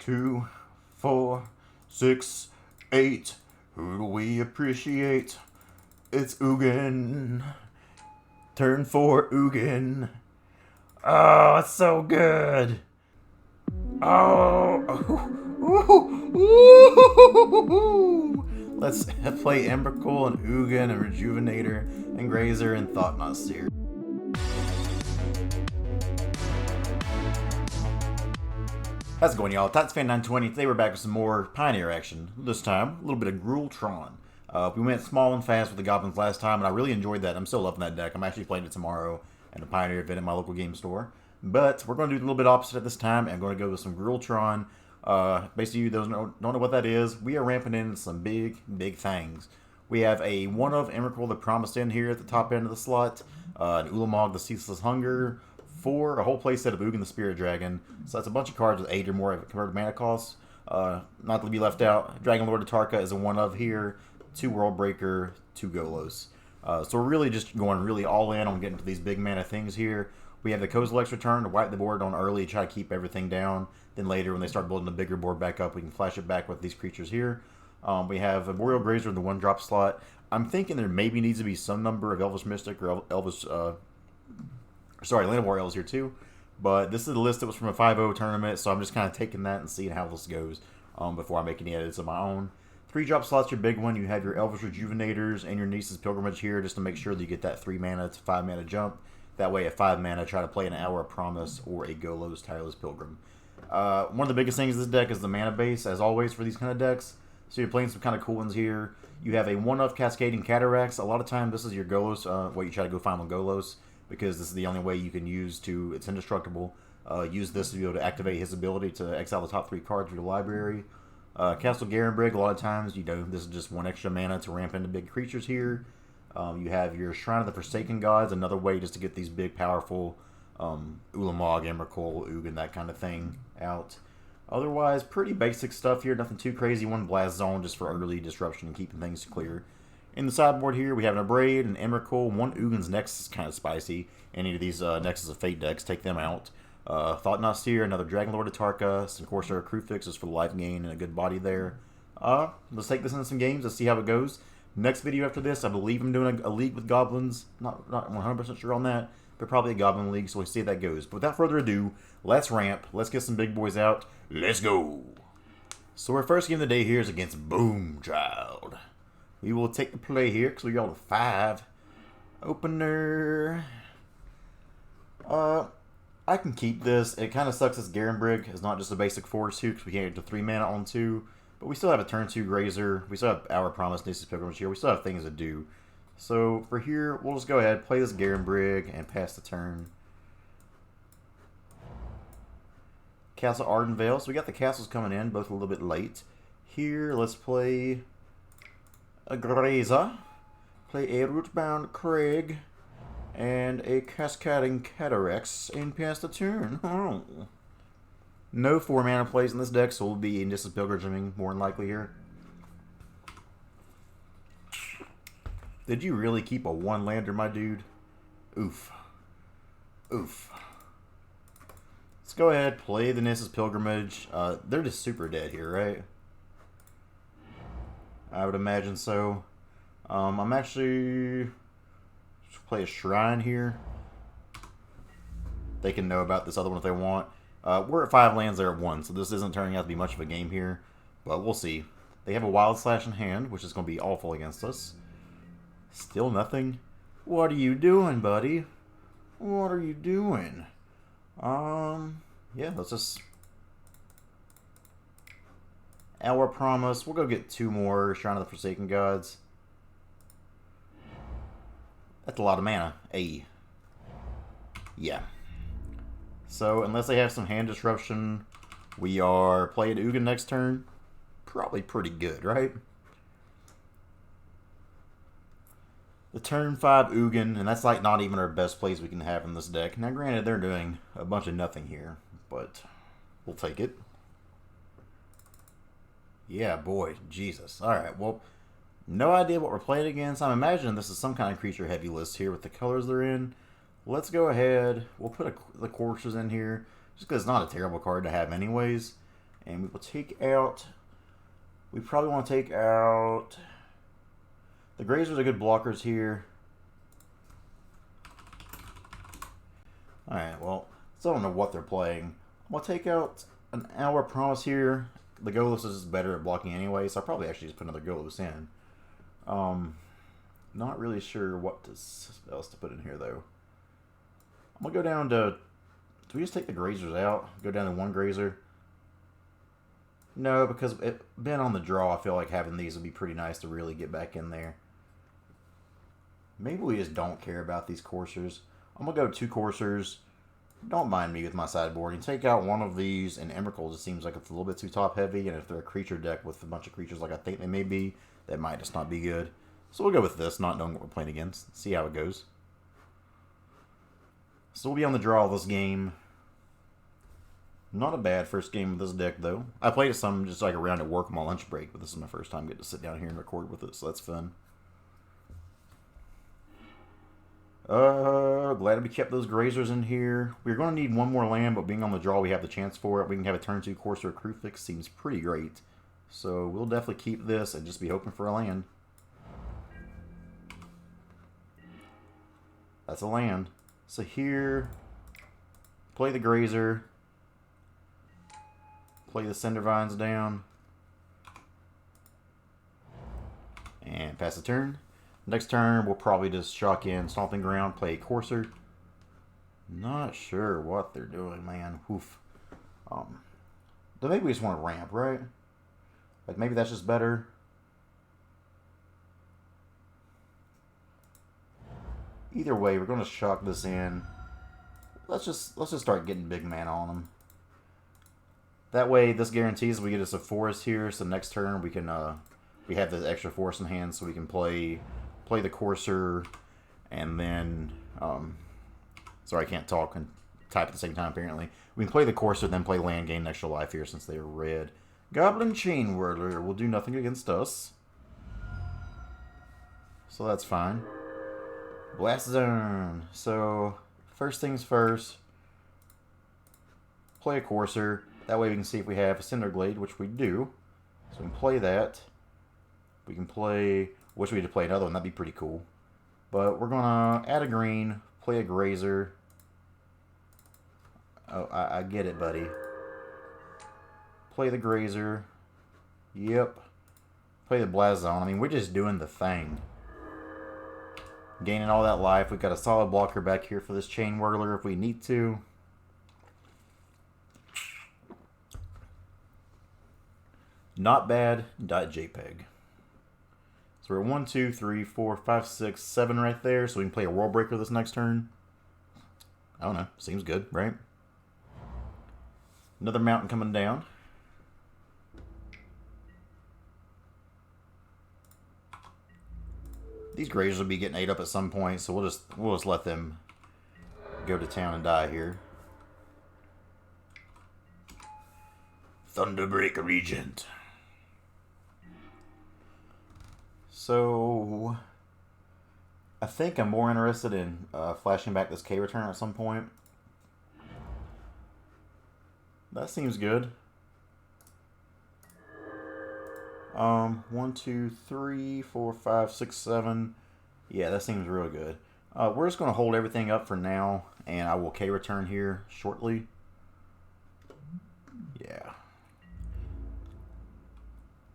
2, 4, 6, 8. Who do we appreciate? It's Ugin. Turn 4, Ugin. Oh, it's so good. Oh. Let's play Emrakul and Ugin and Rejuvenator and Grazer and Thought Not Seer. How's it going, y'all? TotsFan920. Today we're back with some more Pioneer action. This time, a little bit of Tron. We went small and fast with the Goblins last time, and I really enjoyed that. I'm still loving that deck. I'm actually playing it tomorrow at a Pioneer event at my local game store. But we're going to do a little bit opposite at this time, and I'm going to go with some Tron. Basically, you don't know what that is. We are ramping in some big things. We have a one-of Emrakul the Promised End here at the top end of the slot. An Ulamog the Ceaseless Hunger. 4, a whole playset of Ugin the Spirit Dragon. So that's a bunch of cards with 8 or more converted mana costs. Not to be left out, Dragonlord Atarka is a one-of here. 2 World Breaker, 2 Golos. So we're really just going really all in on getting to these big mana things here. We have the Kozilek's return to wipe the board on early, try to keep everything down. Then later, when they start building a bigger board back up, we can flash it back with these creatures here. We have Arboreal Grazer in the 1-drop slot. I'm thinking there maybe needs to be some number of Elvish Mystic or Elvish... Land of War Elves here too. But this is the list that was from a 5-0 tournament, so I'm just kind of taking that and seeing how this goes before I make any edits of my own. 3-drop slot's your big one. You have your Elvish Rejuvenators and your Niece's Pilgrimage here just to make sure that you get that 3 mana to 5 mana jump. That way at 5 mana, try to play an Hour of Promise or a Golos Tireless Pilgrim. One of the biggest things in this deck is the mana base, as always for these kind of decks. So you're playing some kind of cool ones here. You have a one-of Cascading Cataracts. A lot of time this is your Golos, what you try to go find on Golos, because this is the only way you can use to, it's indestructible, use this to be able to activate his ability to exile the top 3 cards of your library. Castle Garenbrig, a lot of times, this is just 1 extra mana to ramp into big creatures here. You have your Shrine of the Forsaken Gods, another way just to get these big, powerful Ulamog, Emrakul, Ugin, that kind of thing out. Otherwise, pretty basic stuff here, nothing too crazy. 1 Blast Zone just for early disruption and keeping things clear. In the sideboard here, we have an Abrade, an Emrakul, 1 Ugin's Nexus is kind of spicy. Any of these Nexus of Fate decks, take them out. Thought Not Seer, another Dragonlord Atarka, some Corsair Crew Fixes for the life gain and a good body there. Let's take this into some games, let's see how it goes. Next video after this, I believe I'm doing a league with Goblins. Not 100% sure on that, but probably a Goblin league, so we'll see how that goes. But without further ado, let's ramp, let's get some big boys out, let's go! So our first game of the day here is against Boomchild. We will take the play here because we got a 5. Opener. I can keep this. It kind of sucks as Garenbrig is not just a basic 4/2 because we can't get to 3 mana on 2. But we still have a turn 2 Grazer. We still have Hour Promise, Niece's Pilgrimage here. We still have things to do. So for here, we'll just go ahead, play this Garenbrig, and pass the turn. Castle Ardenvale. So we got the castles coming in, both a little bit late. Here, let's play a Grazer, play a Rootbound Crag, and a Cascading Cataracts, and pass the turn. Oh. No 4 mana plays in this deck, so we'll be in Niece's Pilgriming more than likely here. Did you really keep a 1-lander, my dude? Oof. Oof. Let's go ahead, play the Niece's Pilgrimage. They're just super dead here, right? I would imagine so. I'm actually play a Shrine here. They can know about this other one if they want. We're at 5 lands, they're at 1, so this isn't turning out to be much of a game here. But we'll see. They have a Wild Slash in hand, which is going to be awful against us. Still nothing. What are you doing, buddy? What are you doing? Yeah, let's just... Hour Promise. We'll go get 2 more Shrine of the Forsaken Gods. That's a lot of mana. Yeah. So, unless they have some hand disruption, we are playing Ugin next turn. Probably pretty good, right? The turn 5 Ugin, and that's like not even our best plays we can have in this deck. Now, granted, they're doing a bunch of nothing here, but we'll take it. Yeah, boy, Jesus. Alright, well, no idea what we're playing against. I'm imagining this is some kind of creature-heavy list here with the colors they're in. Let's go ahead. We'll put the Corpses in here, just because it's not a terrible card to have anyways. And we will take out... We probably want to take out... The Grazers are good blockers here. Alright, well, so I don't know what they're playing. I'm going to take out an Hour Promise here. The Golos is better at blocking anyway, so I'll probably actually just put another Golos in. Not really sure what else to put in here, though. I'm going to go down to... Do we just take the Grazers out? Go down to one Grazer? No, because being on the draw, I feel like having these would be pretty nice to really get back in there. Maybe we just don't care about these coursers. I'm going to go 2 coursers. Don't mind me with my sideboarding. Take out one of these, and Emrakul just seems like it's a little bit too top-heavy, and if they're a creature deck with a bunch of creatures like I think they may be, that might just not be good. So we'll go with this, not knowing what we're playing against. See how it goes. So we'll be on the draw this game. Not a bad first game of this deck, though. I played it some just like around at work on my lunch break, but this is my first time getting to sit down here and record with it, so that's fun. Glad we kept those Grazers in here. We're going to need one more land, but being on the draw, we have the chance for it. We can have a turn 2 Courser Crew Fix. Seems pretty great. So we'll definitely keep this and just be hoping for a land. That's a land. So here, play the Grazer. Play the Cindervines down. And pass the turn. Next turn, we'll probably just shock in Stomping Ground, play a Courser. Not sure what they're doing, man. Oof. But maybe we just want to ramp, right? Like, maybe that's just better. Either way, we're going to shock this in. Let's just start getting big man on them. That way, this guarantees we get us a forest here. So next turn, we can we have this extra forest in hand, so we can play the Courser, and then sorry, I can't talk and type at the same time. Apparently, we can play the Courser, then play land, gain extra life here since they are red. Goblin Chain Whirler will do nothing against us, so that's fine. Blast Zone. So first things first, play a Courser. That way we can see if we have a Cinderglade, which we do. So we can play that. We can play... Wish we had to play another one. That'd be pretty cool. But we're going to add a green, play a Grazer. Oh, I get it, buddy. Play the Grazer. Yep. Play the Blast Zone. I mean, we're just doing the thing. Gaining all that life. We've got a solid blocker back here for this Chain Whirler if we need to. Not bad. .jpg. So we're 1, 2, 3, 4, 5, 6, 7 right there. So we can play a World Breaker this next turn. I don't know. Seems good, right? Another mountain coming down. These Grazers will be getting ate up at some point, so we'll just let them go to town and die here. Thunderbreak Regent. So, I think I'm more interested in flashing back this K-Return at some point. That seems good. 1, 2, 3, 4, 5, 6, 7. Yeah, that seems real good. We're just going to hold everything up for now, and I will K-Return here shortly. Yeah.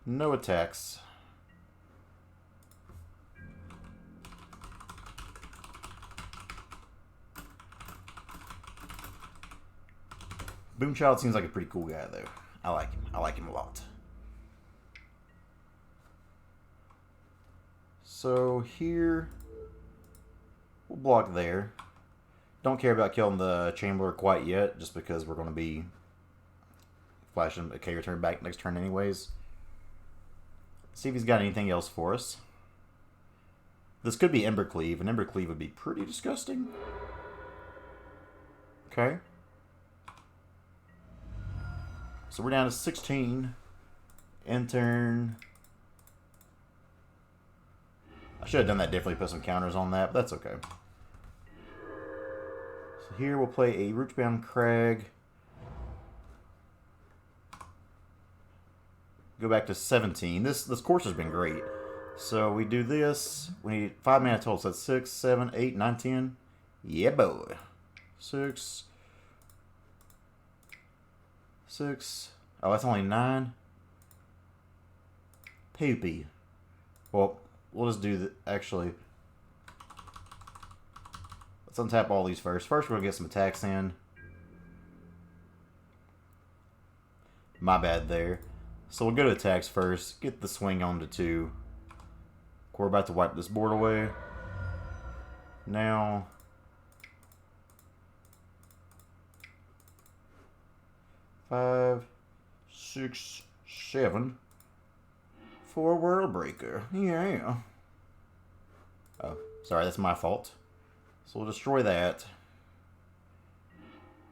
No attacks. Boomchild seems like a pretty cool guy, though. I like him. I like him a lot. So here, we'll block there. Don't care about killing the Chamberlain quite yet, just because we're going to be flashing a K-Return back next turn anyways. See if he's got anything else for us. This could be Embercleave, and Embercleave would be pretty disgusting. Okay. So we're down to 16. End turn. I should have done that differently, put some counters on that, but that's okay. So here we'll play a Rootbound Crag. go back to 17. This course has been great. So we do this. We need 5 mana total. So that's 6, 7, 8, 9, 10. Yeah, boy. 6. Oh, that's only 9. Poopy. Well, we'll just do the. Actually, let's untap all these first. First, we're gonna get some attacks in. My bad there. So we'll go to attacks first. Get the swing on to 2. We're about to wipe this board away. Now, five, 6, 7 for a World Breaker. Yeah. Oh, sorry, that's my fault. So we'll destroy that.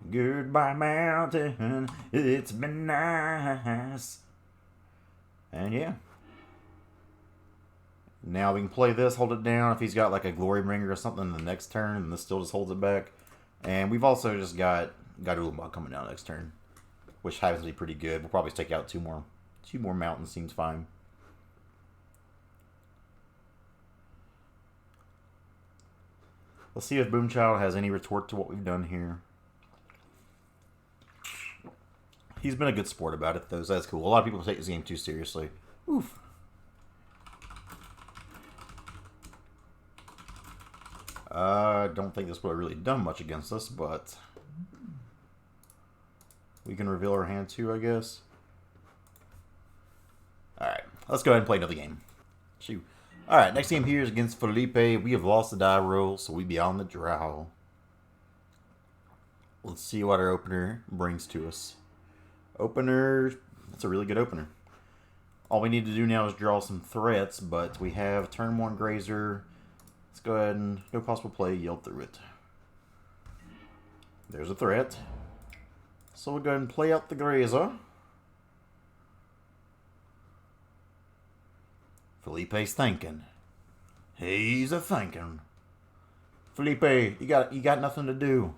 Goodbye, mountain. It's been nice. And yeah. Now we can play this, hold it down. If he's got like a Glory Bringer or something the next turn, and this still just holds it back. And we've also just got Ulamog coming down next turn, which happens to be pretty good. We'll probably take out 2 more. 2 more mountains seems fine. Let's see if Boomchild has any retort to what we've done here. He's been a good sport about it, though, so that's cool. A lot of people take this game too seriously. Oof. I don't think this would have really done much against us, but we can reveal our hand too, I guess. Alright, let's go ahead and play another game. Shoot. Alright, next game here is against Felipe. We have lost the die roll, so we be on the draw. Let's see what our opener brings to us. Opener, that's a really good opener. All we need to do now is draw some threats, but we have turn 1 Grazer. Let's go ahead and, no possible play, yield through it. There's a threat. So we'll go ahead and play out the Grazer. Felipe's thinking. He's a thinking. Felipe, you got nothing to do.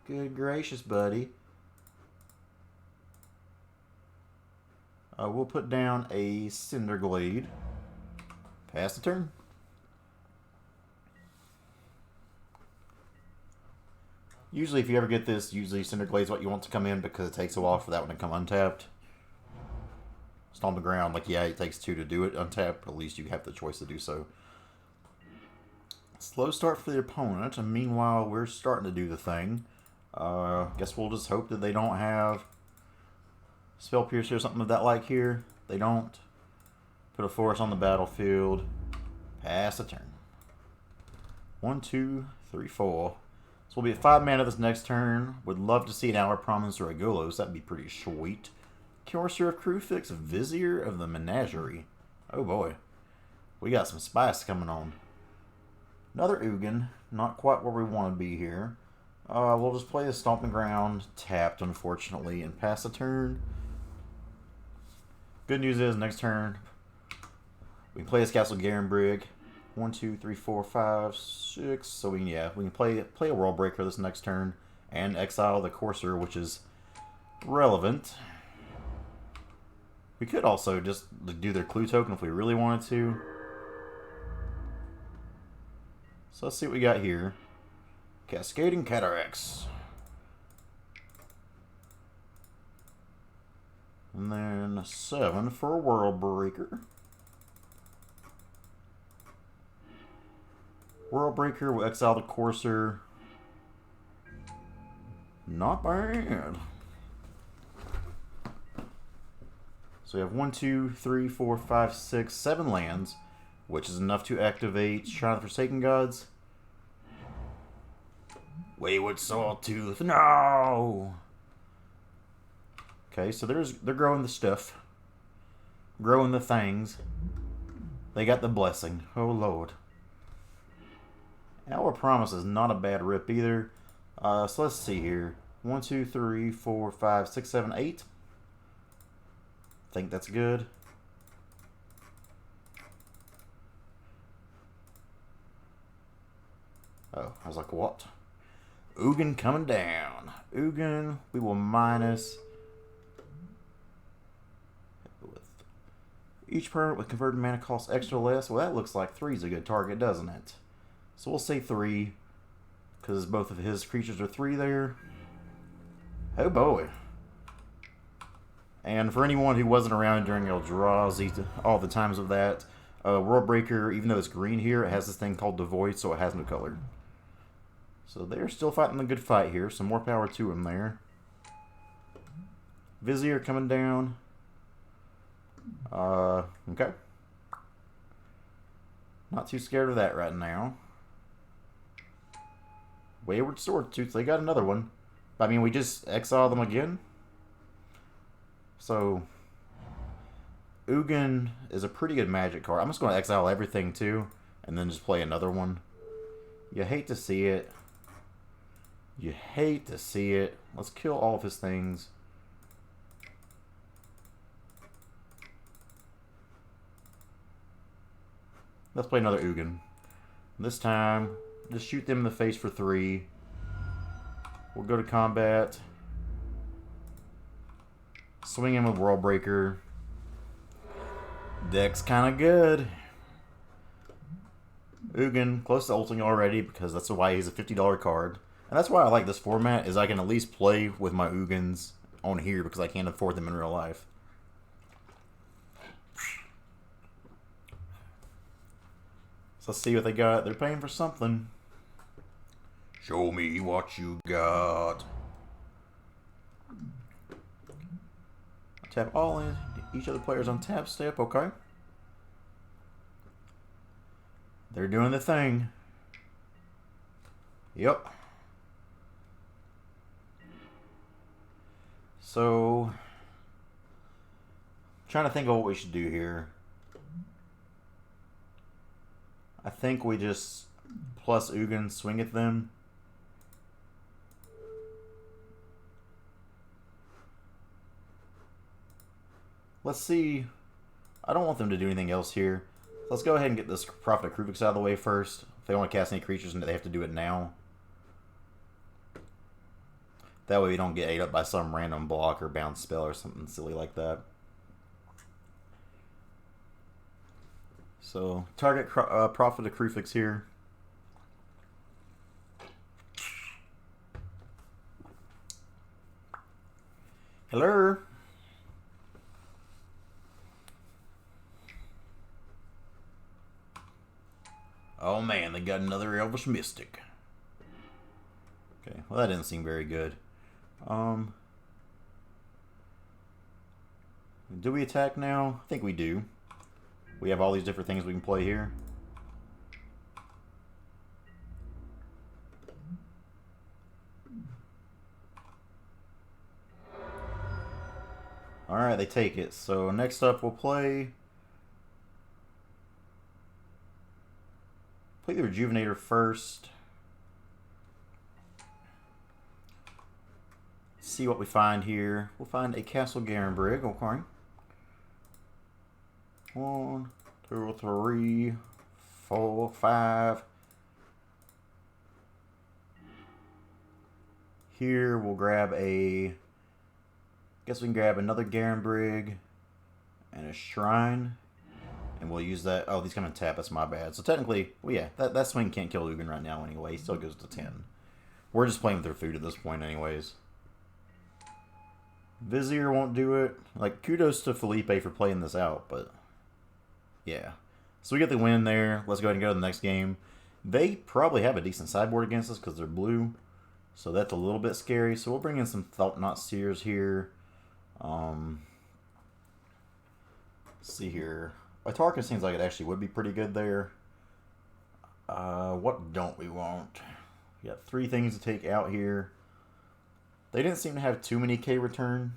Good gracious, buddy. We'll put down a Cinder Glade. Pass the turn. Usually, if you ever get this, usually Cinder Glade is what you want to come in because it takes a while for that one to come untapped. Stomping Ground, like, yeah, it takes 2 to do it untapped, but at least you have the choice to do so. Slow start for the opponent, and meanwhile, we're starting to do the thing. Guess we'll just hope that they don't have Spell Piercer or something of that like here. They don't. Put a forest on the battlefield. Pass the turn. 1, 2, 3, 4. So we'll be at 5 mana this next turn. Would love to see an Hour Promise or a Golos. That'd be pretty sweet. Courser of Crewfix, Vizier of the Menagerie. Oh boy. We got some spice coming on. Another Ugin. Not quite where we want to be here. We'll just play the Stomping Ground, tapped unfortunately, and pass the turn. Good news is, next turn, we can play this Castle Garenbrig. 1, 2, 3, 4, 5, 6. So we can play a World Breaker this next turn and exile the Courser, which is relevant. We could also just do their Clue token if we really wanted to. So let's see what we got here. Cascading Cataracts. And then 7 for a World Breaker. World Breaker will exile the Courser. Not bad. So we have 1, 2, 3, 4, 5, 6, 7 lands, which is enough to activate Shrine of the Forsaken Gods. Wayward Sawtooth, no! Okay, so they're growing the stuff. Growing the things. They got the blessing. Oh, Lord. Hour Promise is not a bad rip either. So let's see here. 1, 2, 3, 4, 5, 6, 7, 8. Think that's good. Oh, I was like, what? Ugin coming down. Ugin, we will minus. Each permanent with converted mana costs extra less. Well, that looks like 3 is a good target, doesn't it? So we'll say 3, because both of his creatures are 3 there. Oh boy. And for anyone who wasn't around during Eldrazi, all the times of that, World Breaker, even though it's green here, it has this thing called the Void, so it has no color. So they're still fighting a good fight here. Some more power to them there. Vizier coming down. Okay. Not too scared of that right now. Wayward Swordtooth, they got another one. I mean, we just exile them again. So, Ugin is a pretty good magic card. I'm just going to exile everything too, and then just play another one. You hate to see it. You hate to see it. Let's kill all of his things. Let's play another Ugin. This time, just shoot them in the face for 3. We'll go to combat. Swing in with World Breaker. Deck's kind of good. Ugin, close to ulting already, because that's why he's a $50 card. And that's why I like this format, is I can at least play with my Ugins on here, because I can't afford them in real life. So let's see what they got. They're paying for something. Show me what you got. Tap all in. Each of the players on tap step. Okay. They're doing the thing. Yep. So, trying to think of what we should do here. I think we just plus Ugin, swing at them. Let's see. I don't want them to do anything else here. Let's go ahead and get this Prophet of Kruvix out of the way first. If they want to cast any creatures, they have to do it now. That way we don't get ate up by some random block or bounce spell or something silly like that. So, target Prophet of Kruvix here. Hello? Oh man, they got another Elvish Mystic. Okay, well that didn't seem very good. Do we attack now? I think we do. We have all these different things we can play here. Alright, they take it. So next up we'll play the Rejuvenator first. See what we find here. We'll find a Castle Garenbrig, okay. 1, 2, 3, 4, 5. Here we'll grab a... Guess we can grab another Garenbrig and a Shrine. And we'll use that. Oh, these come in tap. That's my bad. So technically, well, yeah, that swing can't kill Ugin right now anyway. He still goes to 10. We're just playing with their food at this point anyways. Vizier won't do it. Like, kudos to Felipe for playing this out, but... Yeah. So we get the win there. Let's go ahead and go to the next game. They probably have a decent sideboard against us because they're blue. So that's a little bit scary. So we'll bring in some Thought-Knot Seers here. Let's see here. Atarka seems like it actually would be pretty good there. What don't we want? We got 3 things to take out here. They didn't seem to have too many K return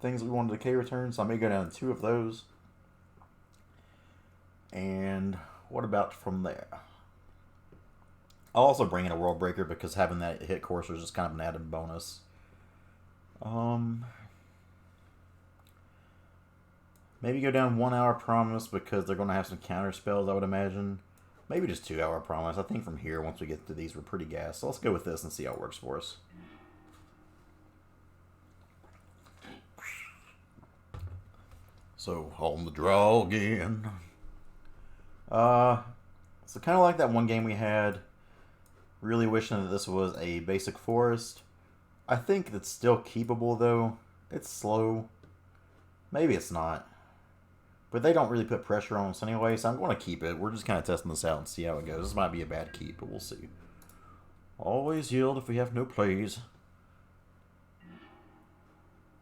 things we wanted to K return, so I may go down to 2 of those. And what about from there? I'll also bring in a World Breaker because having that hit courser is just kind of an added bonus. Maybe go down 1 Hour Promise because they're going to have some counter spells, I would imagine. Maybe just 2 Hour Promise. I think from here, once we get to these, we're pretty gassed. So let's go with this and see how it works for us. So, on the draw again. So kind of like that one game we had. Really wishing that this was a basic forest. I think it's still keepable, though. It's slow. Maybe it's not. But they don't really put pressure on us anyway, so I'm going to keep it. We're just kind of testing this out and see how it goes. This might be a bad keep, but we'll see. Always yield if we have no plays.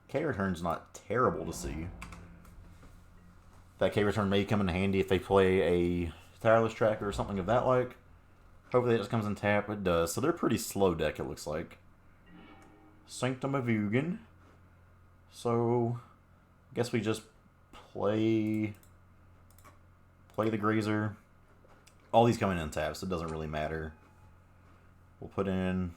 K-return's not terrible to see. That K-return may come in handy if they play a Tireless tracker or something of that like. Hopefully it just comes in tap. It does. So they're pretty slow deck, it looks like. Sanctum of Ugin. So, I guess we just play the Grazer. All these come in tap, so it doesn't really matter. We'll put in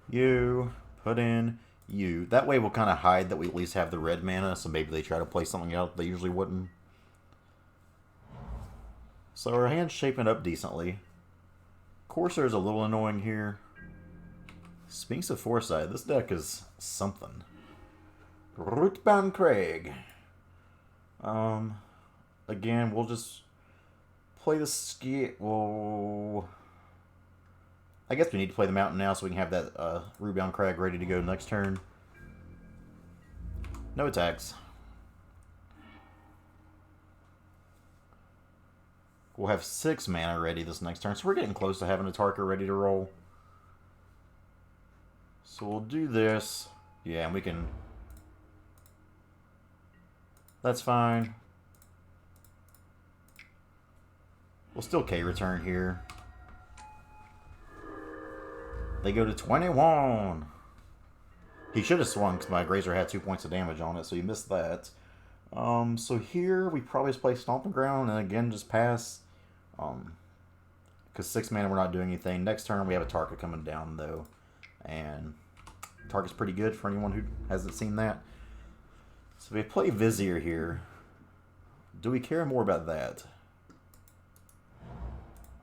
you, put in you. That way we'll kind of hide that we at least have the red mana, so maybe they try to play something out they usually wouldn't. So our hand's shaping up decently. Corsair's a little annoying here. Sphinx of Foresight. This deck is something. Rootbound Crag. Again, we'll just play the well, I guess we need to play the mountain now so we can have that Rootbound Crag ready to go next turn. No attacks. We'll have 6 mana ready this next turn, so we're getting close to having a Atarka ready to roll. So we'll do this. Yeah, and we can... That's fine. We'll still K-return here. They go to 21. He should have swung because my Grazer had 2 points of damage on it, so he missed that. So here we probably just play Stomping Ground and again just pass. Because 6 mana we're not doing anything. Next turn we have a Atarka coming down though. And Atarka's pretty good for anyone who hasn't seen that. So we play Vizier here. Do we care more about that?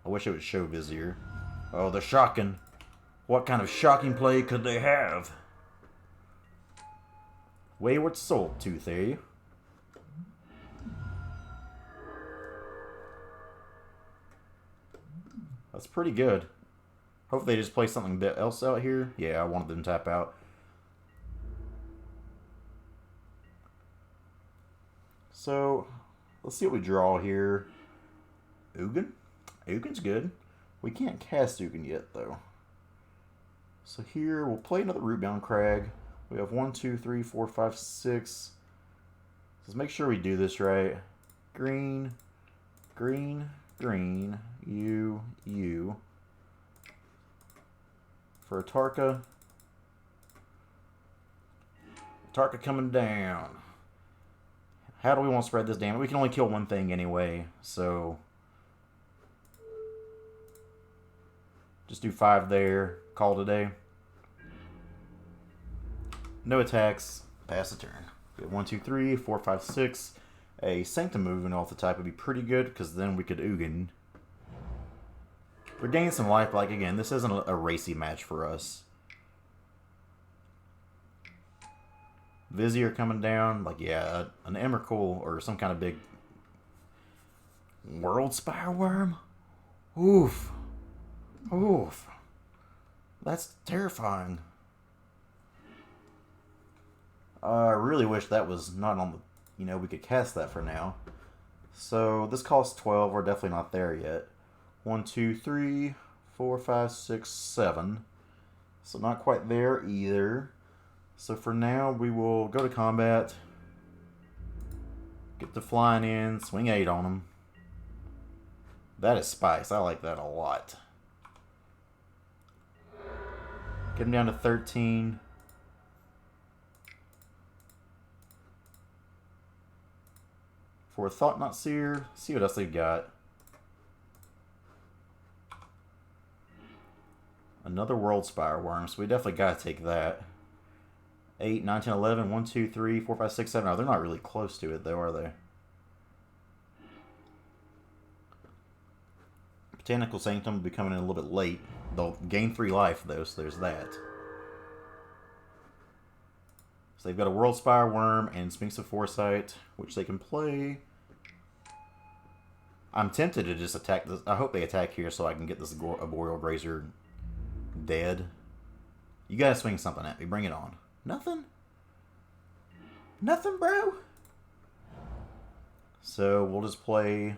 I wish it would show Vizier. Oh, they're shocking. What kind of shocking play could they have? Wayward Soul Tooth, eh? That's pretty good. Hopefully they just play something else out here. Yeah, I wanted them to tap out. So, let's see what we draw here. Ugin? Ugin's good. We can't cast Ugin yet, though. So here, we'll play another Rootbound Crag. We have 1, 2, 3, 4, 5, 6. Let's make sure we do this right. Green, green, green, you. For Atarka. Atarka coming down. How do we want to spread this damage? We can only kill one thing anyway, so... Just do 5 there. Call today. No attacks. Pass the turn. We have 1, 2, 3, 4, 5, 6. A Sanctum movement off the type would be pretty good, because then we could Ugin. We're gaining some life, but like again, this isn't a racy match for us. Vizier coming down, like yeah, an Emrakul or some kind of big World Spire Worm? Oof. Oof. That's terrifying. I really wish that was not on the... You know, we could cast that for now. So, this costs 12. We're definitely not there yet. 1, 2, 3, 4, 5, 6, 7. So, not quite there either. So, for now, we will go to combat. Get the flying in. Swing 8 on them. That is spice. I like that a lot. Get him down to 13. For a Thought Not Seer, see what else they've got. Another World Spire Worm, so we definitely got to take that. 8, 9, 10, 11, 1, 2, 3, 4, 5, 6, 7. Oh, they're not really close to it, though, are they? Botanical Sanctum will be coming in a little bit late. They'll gain 3 life, though, so there's that. So they've got a World Spire Worm and Sphinx of Foresight, which they can play. I'm tempted to just attack this. I hope they attack here so I can get this Arboreal Grazer dead. You gotta swing something at me. Bring it on. Nothing? Nothing, bro? So we'll just play...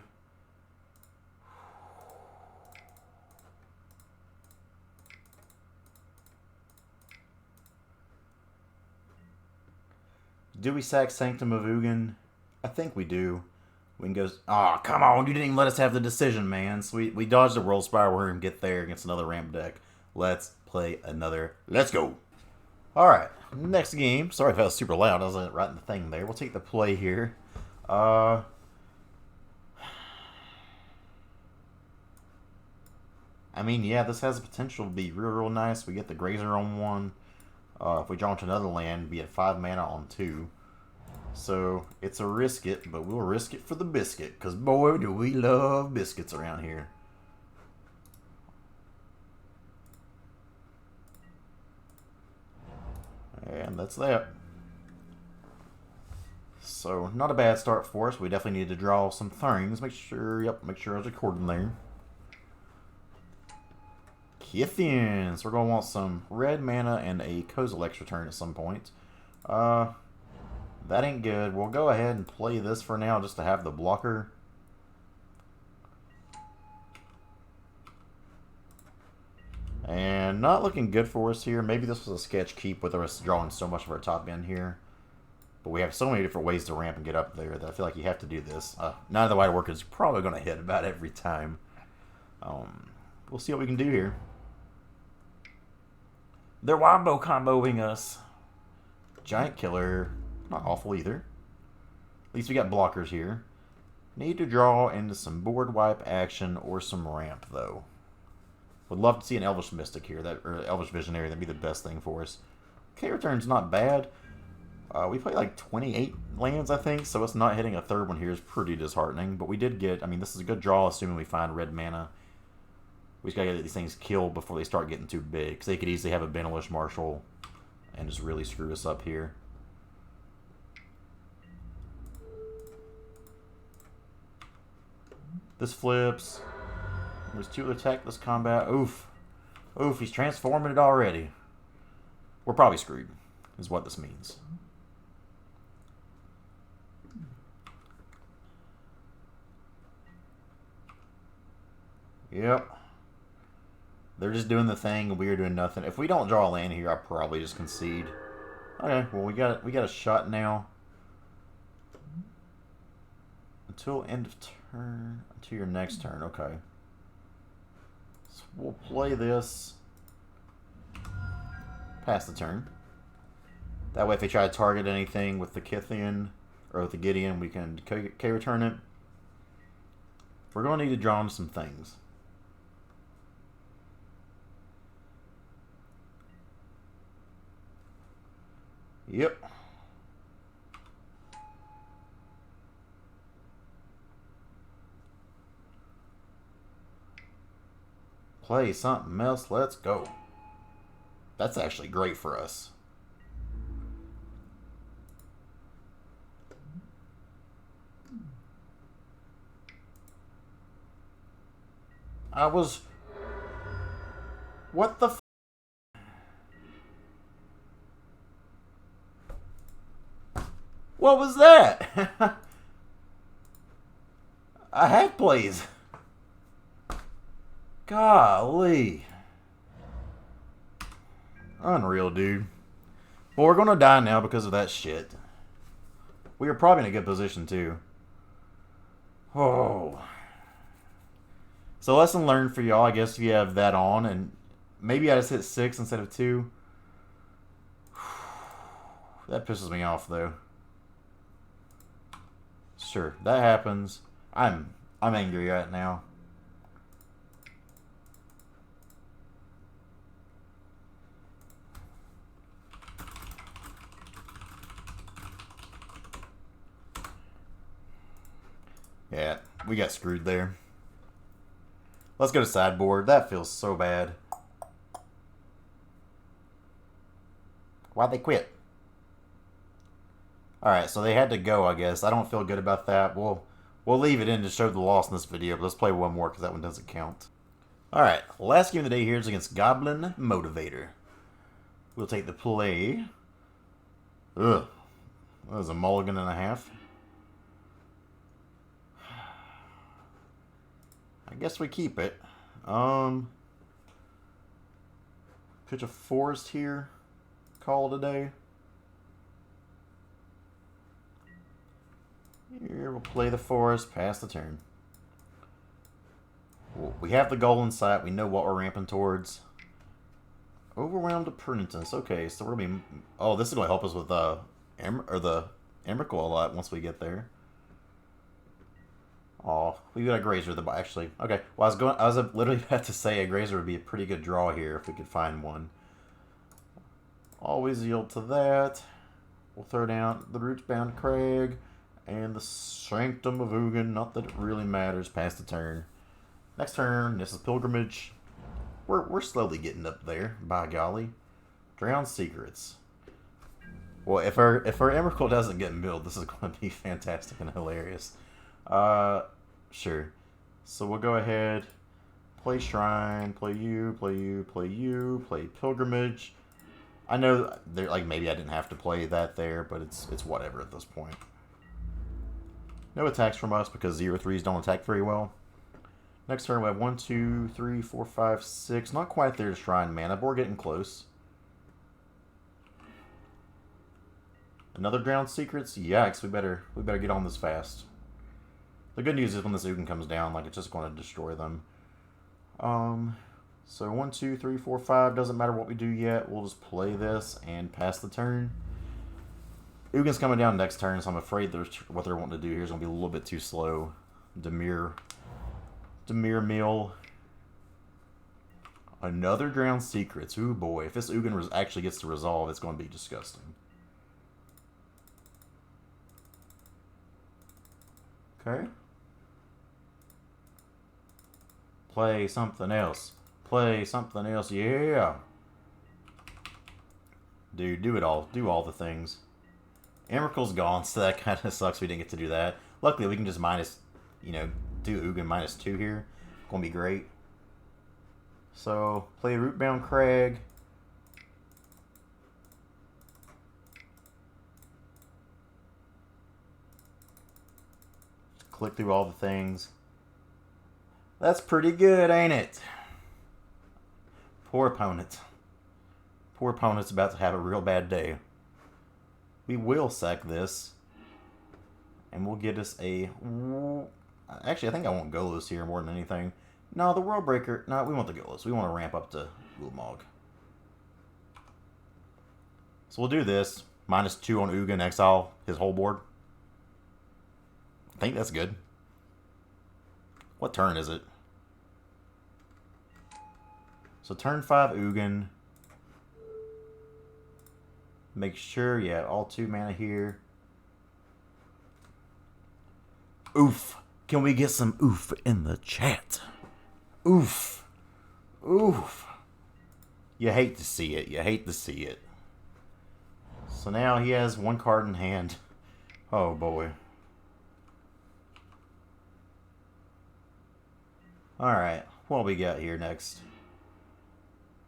Do we sack Sanctum of Ugin? I think we do. We can go... Aw, oh, come on. You didn't even let us have the decision, man. So we dodged the World Spire Worm, get there against another ramp deck. Let's play another. Let's go. Alright. Next game. Sorry if that was super loud. I was right in the thing there. We'll take the play here. I mean, yeah, this has the potential to be real nice. We get the Grazer on one. If we draw into another land, be at 5 mana on 2. So, it's a risk it, but we'll risk it for the biscuit. Because, boy, do we love biscuits around here. And that's that. So, not a bad start for us. We definitely need to draw some things. Make sure I was recording there. Kithian. So we're going to want some red mana and a Kozilek return at some point. That ain't good. We'll go ahead and play this for now just to have the blocker. And not looking good for us here. Maybe this was a sketch keep with us drawing so much of our top end here. But we have so many different ways to ramp and get up there that I feel like you have to do this. None of the white work is probably going to hit about every time. We'll see what we can do here. They're wombo comboing us. Giant Killer. Not awful either. At least we got blockers here. Need to draw into some board wipe action or some ramp, though. Would love to see an Elvish Mystic here, or Elvish Visionary. That'd be the best thing for us. K-Return's not bad. We played like 28 lands, I think, so us not hitting a third one here is pretty disheartening. But we did get, I mean, this is a good draw, assuming we find red mana. We just gotta get these things killed before they start getting too big, because they could easily have a Benelish Marshal and just really screw us up here. This flips. There's 2 attack this combat. Oof. Oof, he's transforming it already. We're probably screwed, is what this means. Yep. They're just doing the thing, and we are doing nothing. If we don't draw a land here, I'll probably just concede. Okay, well we got a shot now. Until end of turn, until your next turn. Okay. So we'll play this. Pass the turn. That way, if they try to target anything with the Kithian or with the Gideon, we can K-return it. We're going to need to draw on some things. Yep. Play something else. Let's go. That's actually great for us. What the f... What was that? I had plays. Golly. Unreal, dude. Well, we're going to die now because of that shit. We are probably in a good position, too. Oh. So, lesson learned for y'all, I guess, if you have that on. And maybe I just hit 6 instead of 2. That pisses me off, though. Sure, that happens. I'm angry right now. Yeah, we got screwed there. Let's go to sideboard. That feels so bad. Why'd they quit? Alright, so they had to go, I guess. I don't feel good about that. We'll leave it in to show the loss in this video, but let's play one more because that one doesn't count. Alright, last game of the day here is against Goblin Motivator. We'll take the play. Ugh. That was a mulligan and a half. I guess we keep it. Pitch a forest here. Call it a day. Here we'll play the forest, pass the turn. We have the goal in sight. We know what we're ramping towards. Overwhelmed Apprentice. Okay, so we're gonna be. Oh, this is gonna help us with the Emrakul a lot once we get there. Oh, we got a Grazer. Actually, okay. Well, I was literally about to say a Grazer would be a pretty good draw here if we could find one. Always yield to that. We'll throw down the Rootbound Crag and the Sanctum of Ugin. Not that it really matters. Pass the turn. Next turn, this is Pilgrimage. We're slowly getting up there, by golly. Drowned Secrets. Well, if our Emrakul doesn't get milled, this is going to be fantastic and hilarious. Sure. So we'll go ahead, play Shrine, play you, play you, play you, play Pilgrimage. I know they're like maybe I didn't have to play that there, but it's whatever at this point. No attacks from us because 0/3s don't attack very well. Next turn we have 1, 2, 3, 4, 5, 6. Not quite there to Shrine mana, but we're getting close. Another Drowned Secrets? Yikes, we better get on this fast. The good news is when this Ugin comes down, like it's just going to destroy them. So 1, 2, 3, 4, 5. Doesn't matter what we do yet. We'll just play this and pass the turn. Ugin's coming down next turn, so I'm afraid what they're wanting to do here is going to be a little bit too slow. Demir Mill. Another Drowned Secrets. Ooh boy, if this Ugin actually gets to resolve, it's going to be disgusting. Okay. Play something else. Play something else. Yeah. Dude, do it all. Do all the things. Emrakul's gone, so that kind of sucks we didn't get to do that. Luckily, we can just do Ugin -2 here. Gonna be great. So, play Rootbound Crag. Click through all the things. That's pretty good, ain't it? Poor opponent. Poor opponent's about to have a real bad day. We will sack this. And we'll get us a... Actually, I think I want Golos here more than anything. No, the World Breaker... No, we want the Golos. We want to ramp up to Ulamog. So we'll do this. -2 on Ugin, exile his whole board. I think that's good. What turn is it? So turn 5 Ugin. Make sure, yeah, all 2 mana here. Oof. Can we get some oof in the chat? Oof. Oof. You hate to see it. You hate to see it. So now he has 1 card in hand. Oh boy. Alright, what we got here next?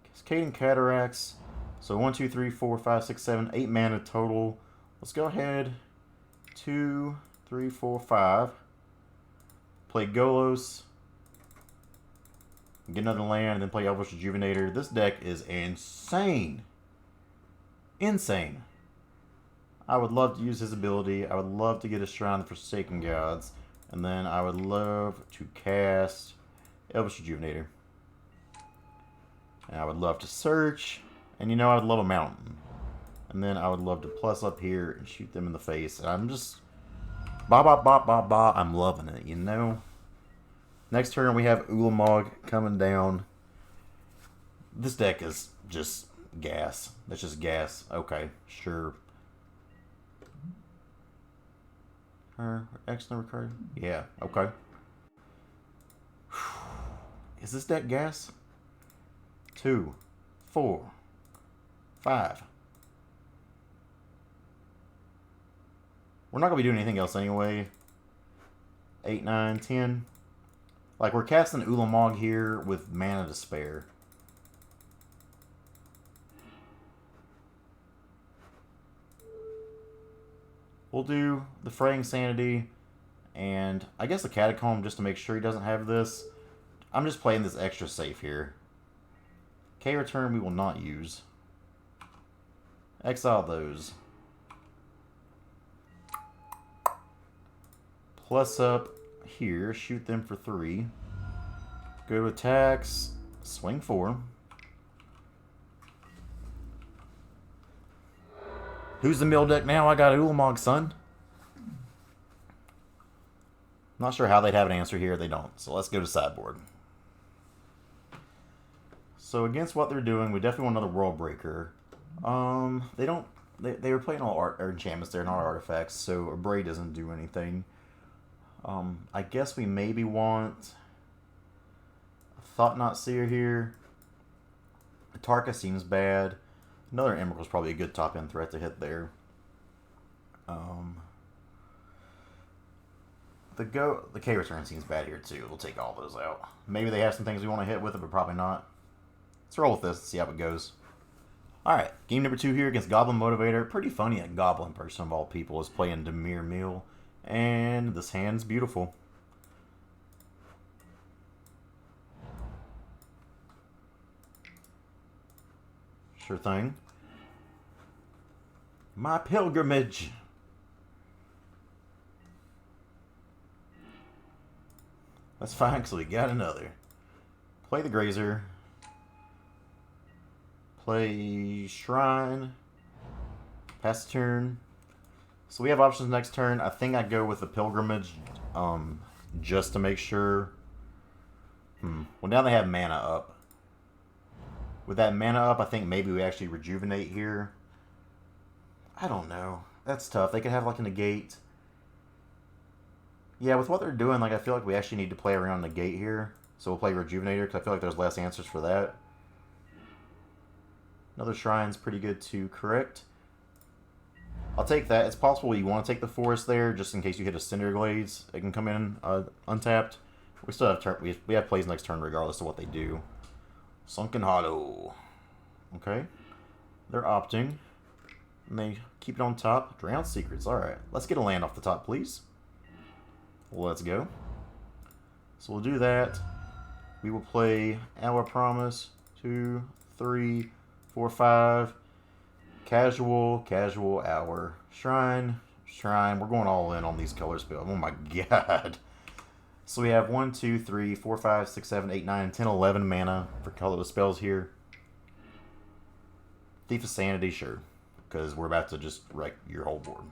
Cascading Cataracts. So 1, 2, 3, 4, 5, 6, 7, 8 mana total. Let's go ahead. 2, 3, 4, 5. Play Golos. Get another land, and then play Elvish Rejuvenator. This deck is insane. Insane. I would love to use his ability. I would love to get a Shrine of the Forsaken Gods. And then I would love to cast Elvish Rejuvenator. And I would love to search. And you know, I would love a mountain. And then I would love to plus up here and shoot them in the face. And I'm just... I'm loving it, you know? Next turn we have Ulamog coming down. This deck is just gas. That's just gas. Okay, sure. Excellent card. Yeah, okay. Is this deck gas? 2, 4, 5. We're not going to be doing anything else anyway. 8, 9, 10. Like, we're casting Ulamog here with mana to spare. We'll do the Fraying Sanity and I guess the Catacomb just to make sure he doesn't have this. I'm just playing this extra safe here. K-Return we will not use. Exile those. Plus up here, shoot them for 3. Go to attacks, swing 4. Who's the mill deck now? I got Ulamog, son. Not sure how they'd have an answer here. They don't. So let's go to sideboard. So against what they're doing, we definitely want another World Breaker. They don't. They were playing all art or enchantments there, not artifacts. So a Bray doesn't do anything. I guess we maybe want a Thought-Knot Seer here. Atarka seems bad. Another Emrakul is probably a good top-end threat to hit there. The K-Return seems bad here too. We'll take all those out. Maybe they have some things we want to hit with it, but probably not. Let's roll with this and see how it goes. Alright, game number 2 here against Goblin Motivator. Pretty funny a Goblin person of all people is playing Dimir Meal. And this hand's beautiful. Sure thing. My pilgrimage. That's fine, because we got another. Play the Grazer. Play Shrine. Pass the turn. So we have options next turn. I think I go with the Pilgrimage just to make sure. Well, now they have mana up. With that mana up, I think maybe we actually Rejuvenate here. I don't know. That's tough. They could have like a negate. Yeah, with what they're doing, like I feel like we actually need to play around negate here. So we'll play Rejuvenator because I feel like there's less answers for that. Another Shrine's pretty good to correct. I'll take that. It's possible you want to take the Forest there just in case you hit a Cinder Glades. It can come in untapped. We still have turn. We have plays next turn regardless of what they do. Sunken Hollow. Okay. They're opting. And they keep it on top. Drowned Secrets. Alright. Let's get a land off the top, please. Let's go. So we'll do that. We will play Our Promise. 2, 3, 4, 5. Casual, Hour. Shrine. We're going all in on these color spells. Oh my god. So we have 1, 2, 3, 4, 5, 6, 7, 8, 9, 10, 11 mana for colorless spells here. Thief of Sanity, sure. Because we're about to just wreck your whole board.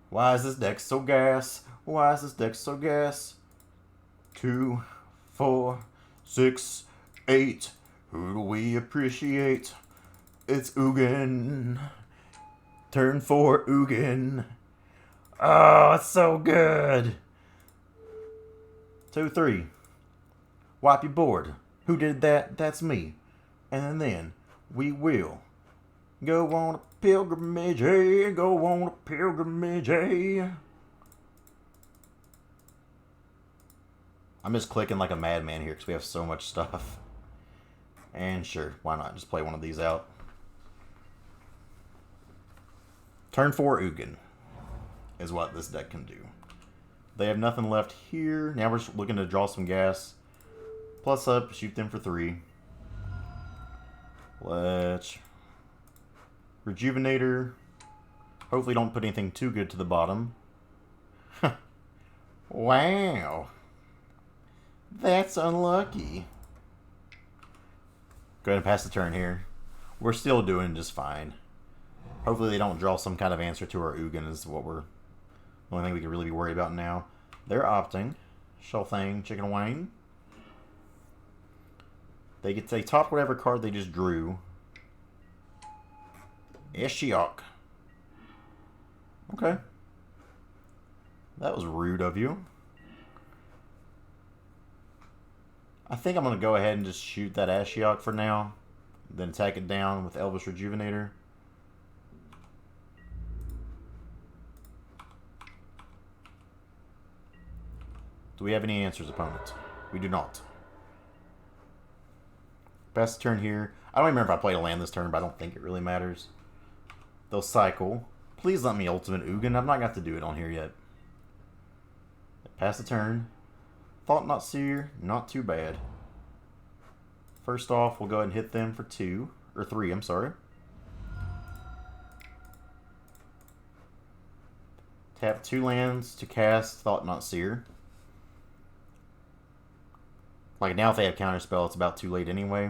Why is this deck so gas? Why is this deck so gas? 2, 4, 6, 8. Who do we appreciate? It's Ugin. Turn 4, Ugin. Oh, it's so good. 2, 3. Wipe your board. Who did that? That's me. And then we will go on a pilgrimage. Go on a pilgrimage. I'm just clicking like a madman here because we have so much stuff. And sure, why not? Just play one of these out. Turn 4 Ugin is what this deck can do. They have nothing left here. Now we're just looking to draw some gas. Plus up, shoot them for 3. Let's Rejuvenator. Hopefully don't put anything too good to the bottom. Wow. That's unlucky. Go ahead and pass the turn here. We're still doing just fine. Hopefully they don't draw some kind of answer to our Ugin is what we're... the only thing we can really be worried about now. They're opting. Shell Thing, Chicken Wang. They top whatever card they just drew. Eshiok. Okay. That was rude of you. I think I'm going to go ahead and just shoot that Ashiok for now. Then attack it down with Elvish Rejuvenator. Do we have any answers, opponent? We do not. Pass the turn here. I don't remember if I played a land this turn, but I don't think it really matters. They'll cycle. Please let me ultimate Ugin. I've not got to do it on here yet. Pass the turn. Thought Not Seer. Not too bad. First off, we'll go ahead and hit them for 2. Or 3, I'm sorry. Tap 2 lands to cast Thought Not Seer. Like now if they have counterspell, it's about too late anyway.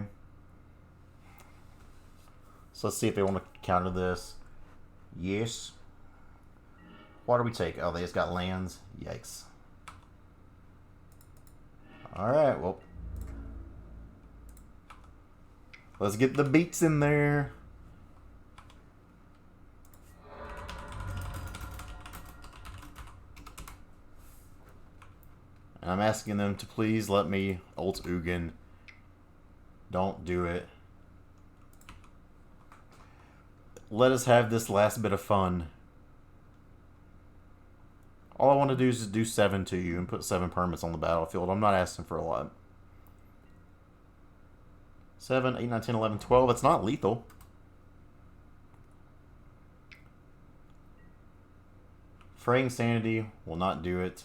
So let's see if they want to counter this. Yes. What do we take? Oh, they just got lands. Yikes. Alright, well. Let's get the beats in there. And I'm asking them to please let me ult Ugin. Don't do it. Let us have this last bit of fun. All I want to do is just do 7 to you and put 7 permits on the battlefield. I'm not asking for a lot. 7, 8, 9, 10, 11, 12. It's not lethal. Fraying Sanity will not do it.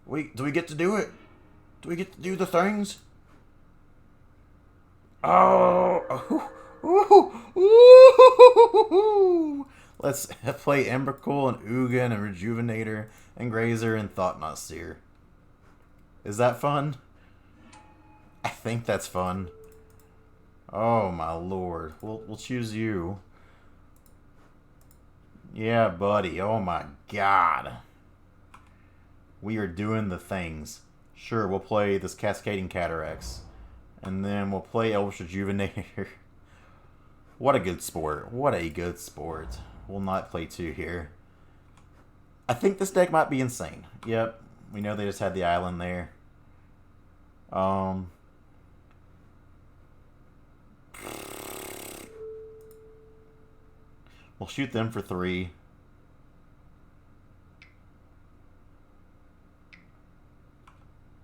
Wait, do we get to do it? Do we get to do the things? Oh! Ooh. Let's play Emrakul and Ugin and Rejuvenator and Grazer and Thought Not Seer. Is that fun? I think that's fun. Oh my lord. We'll choose you. Yeah, buddy. Oh my god. We are doing the things. Sure, we'll play this Cascading Cataracts. And then we'll play Elvish Rejuvenator. What a good sport. What a good sport. We'll not play 2 here. I think this deck might be insane. Yep. We know they just had the island there. We'll shoot them for 3.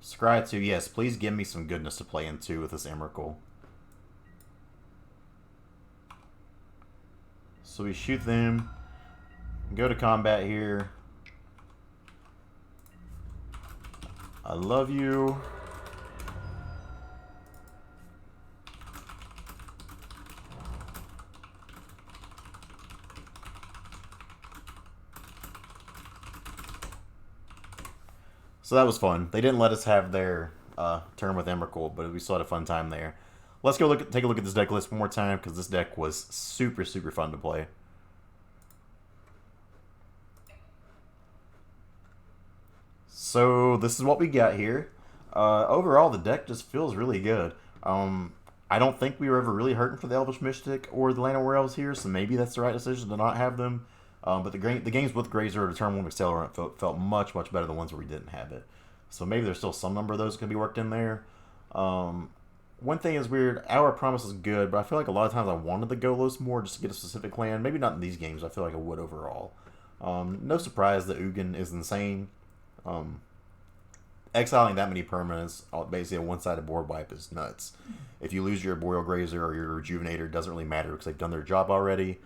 Scry 2, yes, please give me some goodness to play in 2 with this Emrakul. So we shoot them, go to combat here. I love you. So that was fun. They didn't let us have their turn with Emrakul, but we still had a fun time there. Let's go take a look at this deck list one more time, because this deck was super, super fun to play. So this is what we got here. Overall, the deck just feels really good. I don't think we were ever really hurting for the Elvish Mystic or the Land of Werewolves here, so maybe that's the right decision to not have them. But the games with Grazer or Turn 1 Accelerant felt much, much better than ones where we didn't have it. So maybe there's still some number of those can be worked in there. One thing is weird. Hour Promise is good, but I feel like a lot of times I wanted the Golos more just to get a specific land. Maybe not in these games. I feel like I would overall. No surprise that Ugin is insane. Exiling that many permanents, basically a one-sided board wipe, is nuts. If you lose your Arboreal Grazer or your Rejuvenator, it doesn't really matter because they've done their job already.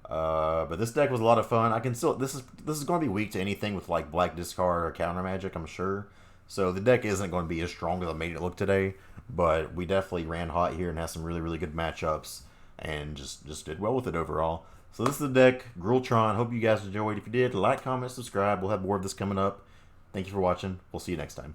But this deck was a lot of fun. I can still this is going to be weak to anything with like black discard or counter magic, I'm sure. So the deck isn't going to be as strong as I made it look today. But we definitely ran hot here and had some really, really good matchups and just did well with it overall. So this is the deck, Tron. Hope you guys enjoyed. If you did, like, comment, subscribe. We'll have more of this coming up. Thank you for watching. We'll see you next time.